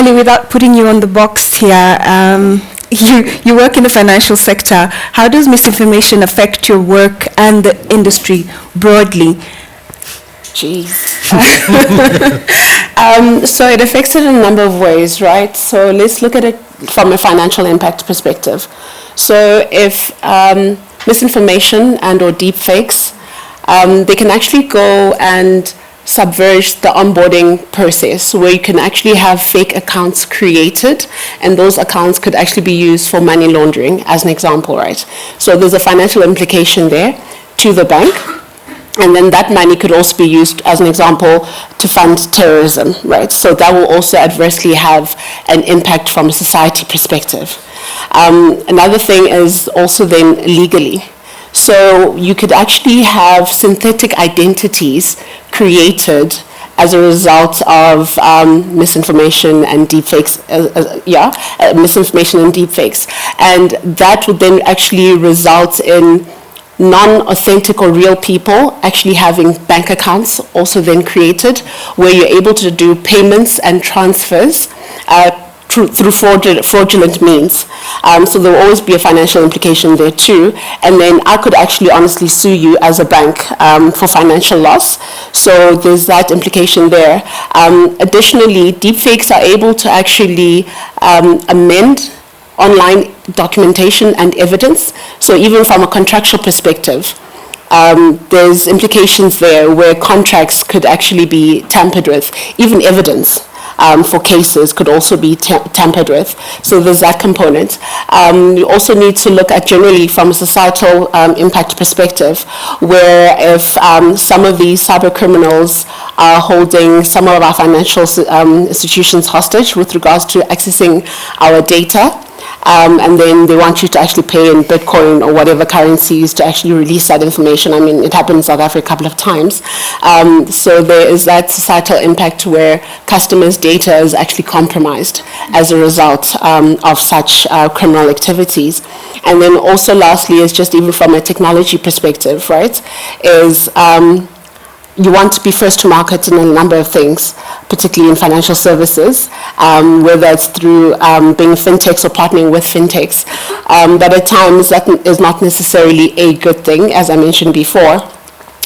Nollie, without putting you on the box here, you work in the financial sector. How does misinformation affect your work and the industry broadly? Jeez. So it affects it in a number of ways, right? So let's look at it from a financial impact perspective. So if misinformation and or deepfakes, they can actually go and subvert the onboarding process, where you can actually have fake accounts created, and those accounts could actually be used for money laundering, as an example, right? So there's a financial implication there to the bank, and then that money could also be used, as an example, to fund terrorism, right? So that will also adversely have an impact from a society perspective. Another thing is also then legally. So you could actually have synthetic identities created as a result of misinformation and deepfakes, misinformation and deepfakes. And that would then actually result in non-authentic or real people actually having bank accounts also then created, where you're able to do payments and transfers through fraudulent means. So there will always be a financial implication there too. And then I could actually honestly sue you as a bank for financial loss. So there's that implication there. Additionally, deepfakes are able to actually amend online documentation and evidence. So even from a contractual perspective, there's implications there where contracts could actually be tampered with. Even evidence for cases could also be tampered with. So there's that component. You also need to look at generally from a societal impact perspective, where if some of these cyber criminals are holding some of our financial institutions hostage with regards to accessing our data, and then they want you to actually pay in Bitcoin or whatever currencies to actually release that information. I mean, it happened in South Africa a couple of times. So there is that societal impact where customers' data is actually compromised as a result of such criminal activities. And then also lastly is just even from a technology perspective, right, is you want to be first to market in a number of things, particularly in financial services, whether it's through being fintechs or partnering with fintechs. But at times that is not necessarily a good thing, as I mentioned before.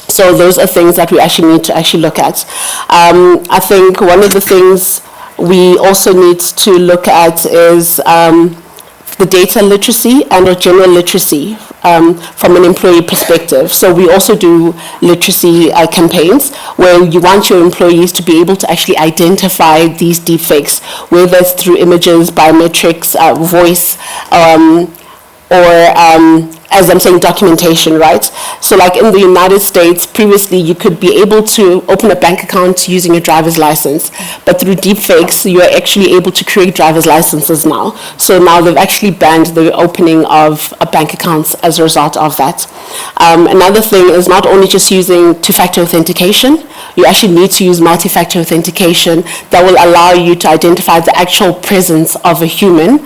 So those are things that we actually need to actually look at. I think one of the things we also need to look at is the data literacy and or general literacy from an employee perspective. So we also do literacy campaigns where you want your employees to be able to actually identify these deepfakes, whether it's through images, biometrics, voice, or as I'm saying, documentation, right? So like in the United States, previously you could be able to open a bank account using a driver's license, but through deepfakes, you are actually able to create driver's licenses now. So now they've actually banned the opening of bank accounts as a result of that. Another thing is not only just using two-factor authentication, you actually need to use multi-factor authentication that will allow you to identify the actual presence of a human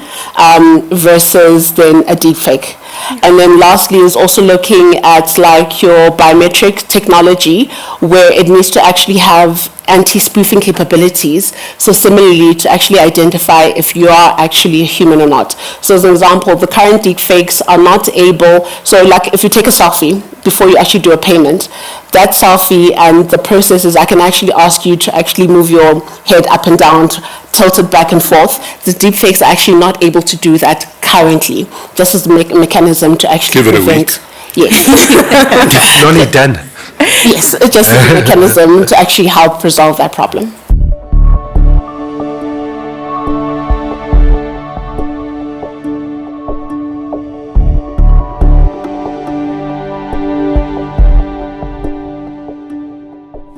versus then a deepfake. And then lastly is also looking at like your biometric technology, where it needs to actually have anti-spoofing capabilities. So similarly, to actually identify if you are actually a human or not. So as an example, the current deepfakes are not able, so like if you take a selfie before you actually do a payment, that selfie and the process is I can actually ask you to actually move your head up and down, tilt it back and forth. The deepfakes are actually not able to do that currently, just as a mechanism to actually prevent. Yes. It's not done. Yes, just as a mechanism to actually help resolve that problem.